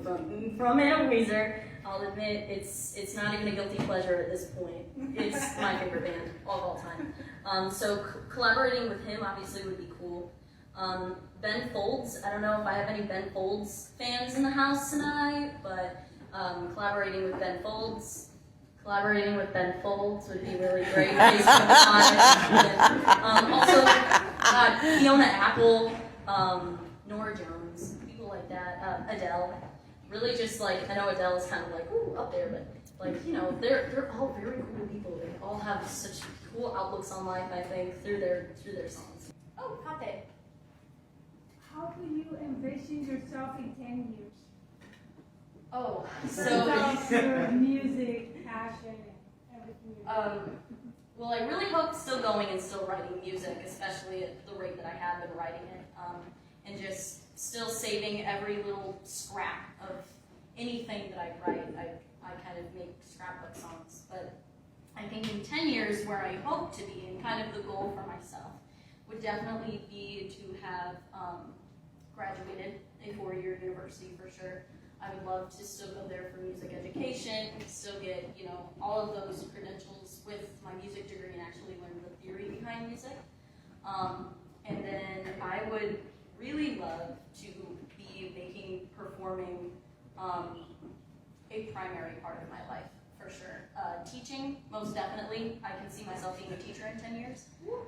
from Weezer. I'll admit it's not even a guilty pleasure at this point. It's my favorite band of all time. So collaborating with him obviously would be cool. Ben Folds, I don't know if I have any Ben Folds fans in the house tonight, but collaborating with Ben Folds would be really great. Also, Fiona Apple, Nora Jones, people like that, Adele. Really just like, I know Adele is kind of like, ooh, up there, but like, you know, they're all very cool people. They all have such cool outlooks on life, I think, through their songs. Oh, Kate. How do you envision yourself in 10 years? Oh, About your music, passion, and everything. Well, I really hope still going and still writing music, especially at the rate that I have been writing it, and just still saving every little scrap of anything that I write. I kind of make scrapbook songs, but I think in 10 years where I hope to be, and kind of the goal for myself, would definitely be to have graduated a 4-year university for sure. I would love to still go there for music education, still get, you know, all of those credentials with my music degree and actually learn the theory behind music. And then I would really love to be making performing a primary part of my life, for sure. Teaching, most definitely. I can see myself being a teacher in 10 years. Woo,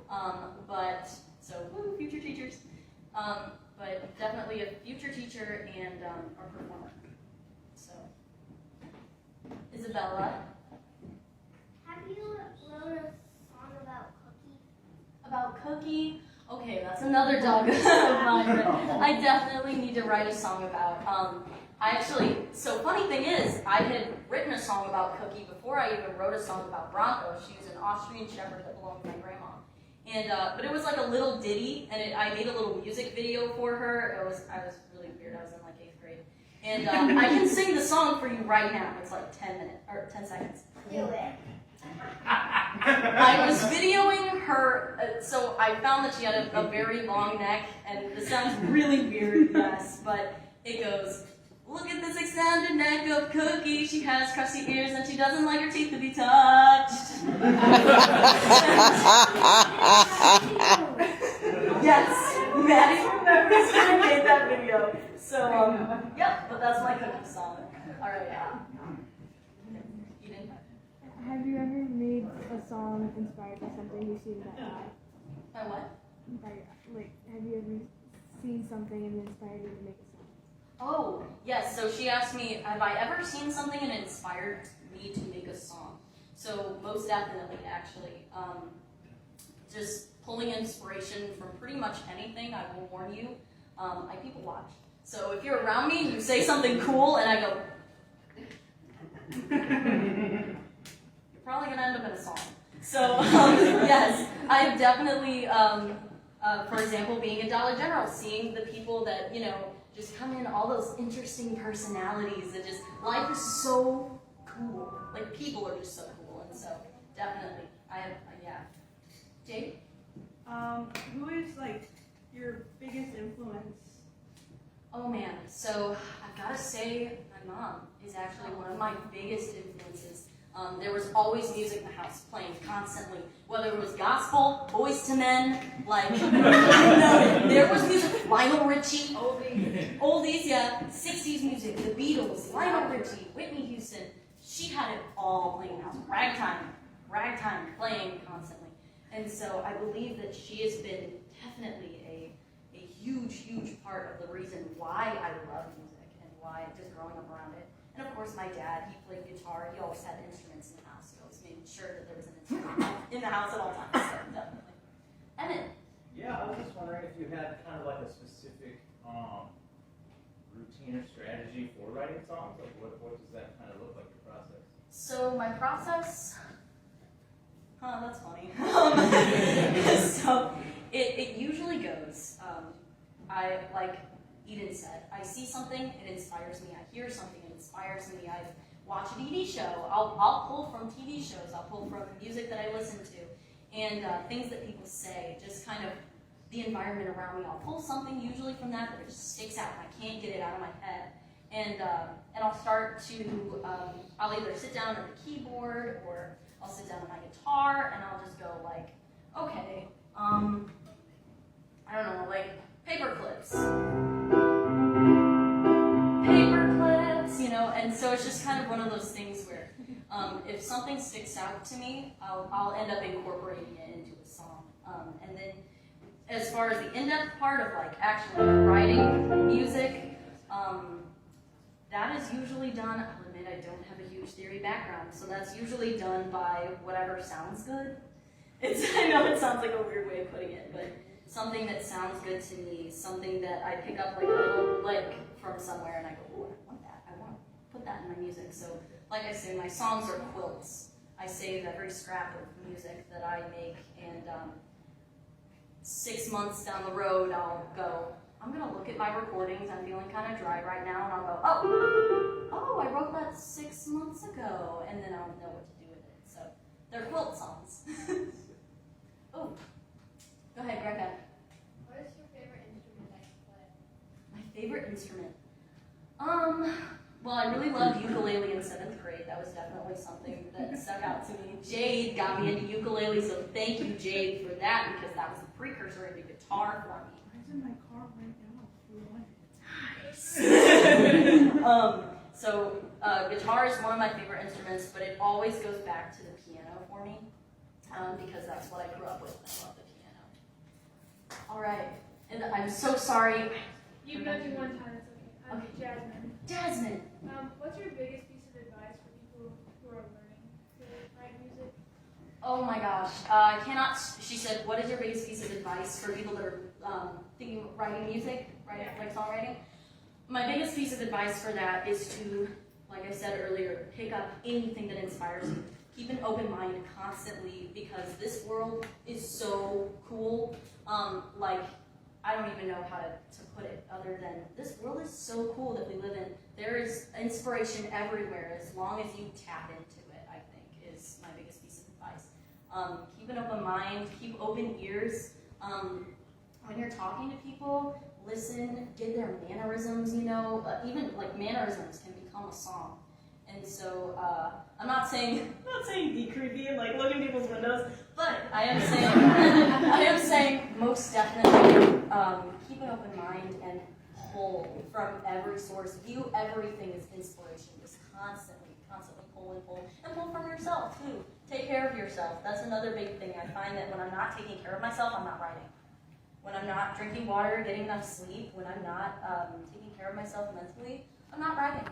future teachers. But definitely a future teacher and a performer. So, Isabella. Have you wrote a song about Cookie? About Cookie? Okay, that's another dog of mine that I definitely need to write a song about. So funny thing is, I had written a song about Cookie before I even wrote a song about Bronco. She was an Austrian Shepherd that belonged to my grandma. And, but it was like a little ditty, and I made a little music video for her. I was really weird. I was in like 8th grade. And I can sing the song for you right now. It's like 10 seconds. Do it. I was videoing her, so I found that she had a very long neck, and this sounds really weird, yes, but it goes, look at this extended neck of Cookie. She has crusty ears, and she doesn't like her teeth to be touched. Yes, Maddie remembers when I made that video. So, yep, but that's my Cookie song. All right, Eden? Have you ever made a song inspired by something you've seen that live? By what? Have you ever seen something and inspired you to make a song? Oh, yes. So she asked me, have I ever seen something and inspired me to make a song? So most definitely, actually. Just pulling inspiration from pretty much anything, I will warn you. I people watch. So if you're around me and you say something cool and I go, you're probably going to end up in a song. So yes, I've definitely, for example, being at Dollar General, seeing the people that, you know, just come in, all those interesting personalities, and just, life is so cool. Like, people are just so cool, and so, definitely, yeah. Jade? Who is, like, your biggest influence? Oh, man, so, I've got to say, my mom is actually one of my biggest influences. There was always music in the house, playing constantly. Whether it was gospel, Boys to Men, like, you know, there was music, Lionel Richie, oldies, yeah, 60s music, the Beatles, Lionel Richie, Whitney Houston. She had it all playing in the house. Ragtime, playing constantly. And so I believe that she has been definitely a huge part of the reason why I love music and why just growing up around it. And of course, my dad, he played guitar. He always had instruments in the house. He always made sure that there was an instrument in the house at all times. So definitely. Emmett. Yeah, I was just wondering if you had kind of like a specific routine or strategy for writing songs. Like, what does that kind of look like, your process? So my process, that's funny. So it usually goes. I like Eden said, I see something, it inspires me. I hear something, it inspires me. I watch a TV show. I'll pull from TV shows. I'll pull from music that I listen to, and things that people say. Just kind of the environment around me. I'll pull something usually from that it just sticks out. I can't get it out of my head. and I'll start to, I'll either sit down at the keyboard or I'll sit down at my guitar and I'll just go like, okay, I don't know, like paper clips, you know, and so it's just kind of one of those things where if something sticks out to me, I'll end up incorporating it into a song. And then as far as the in-depth part of like actually writing music, that is usually done, I'll admit I don't have a huge theory background, so that's usually done by whatever sounds good. I know it sounds like a weird way of putting it, but something that sounds good to me, something that I pick up like a little lick from somewhere and I go, oh, I want that, I want to put that in my music. So like I say, my songs are quilts. I save every scrap of music that I make, and 6 months down the road, I'll go, I'm going to look at my recordings, I'm feeling kind of dry right now, and I'll go, oh, I wrote that 6 months ago, and then I'll know what to do with it. So they're quilt songs. Oh, go ahead, Greg. What is your favorite instrument that you play? My favorite instrument? Well, I really loved ukulele in 7th grade. That was definitely something that stuck out to me. Jade got me into ukulele, so thank you, Jade, for that, because that was the precursor into guitar for me. It's in my car right now. Nice. So guitar is one of my favorite instruments, but it always goes back to the piano for me, because that's what I grew up with. I love the piano. All right, and I'm so sorry. You can do one time, it's okay. Okay. Jasmine. Jasmine. What's your biggest piece of advice for people who are learning to write music? Oh my gosh, I cannot. She said, "What is your biggest piece of advice for people that are thinking of writing music, like songwriting?" My biggest piece of advice for that is to, like I said earlier, pick up anything that inspires you. Keep an open mind constantly, because this world is so cool. Like, I don't even know how to put it other than this world is so cool that we live in. There is inspiration everywhere as long as you tap into it, I think, is my biggest piece of advice. Keep an open mind, keep open ears. When you're talking to people, listen, get their mannerisms, you know, even like mannerisms can become a song. And so I'm not saying be creepy and like look in people's windows, but I am saying most definitely keep an open mind and pull from every source. View everything as inspiration. Just constantly pull and pull from yourself too. Take care of yourself. That's another big thing. I find that when I'm not taking care of myself, I'm not writing. When I'm not drinking water, getting enough sleep, when I'm not taking care of myself mentally, I'm not writing.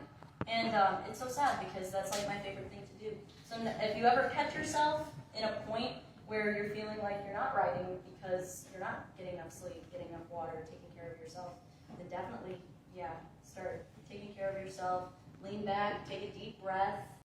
And it's so sad, because that's like my favorite thing to do. So if you ever catch yourself in a point where you're feeling like you're not writing because you're not getting enough sleep, getting enough water, taking care of yourself, then definitely, start taking care of yourself. Lean back, take a deep breath,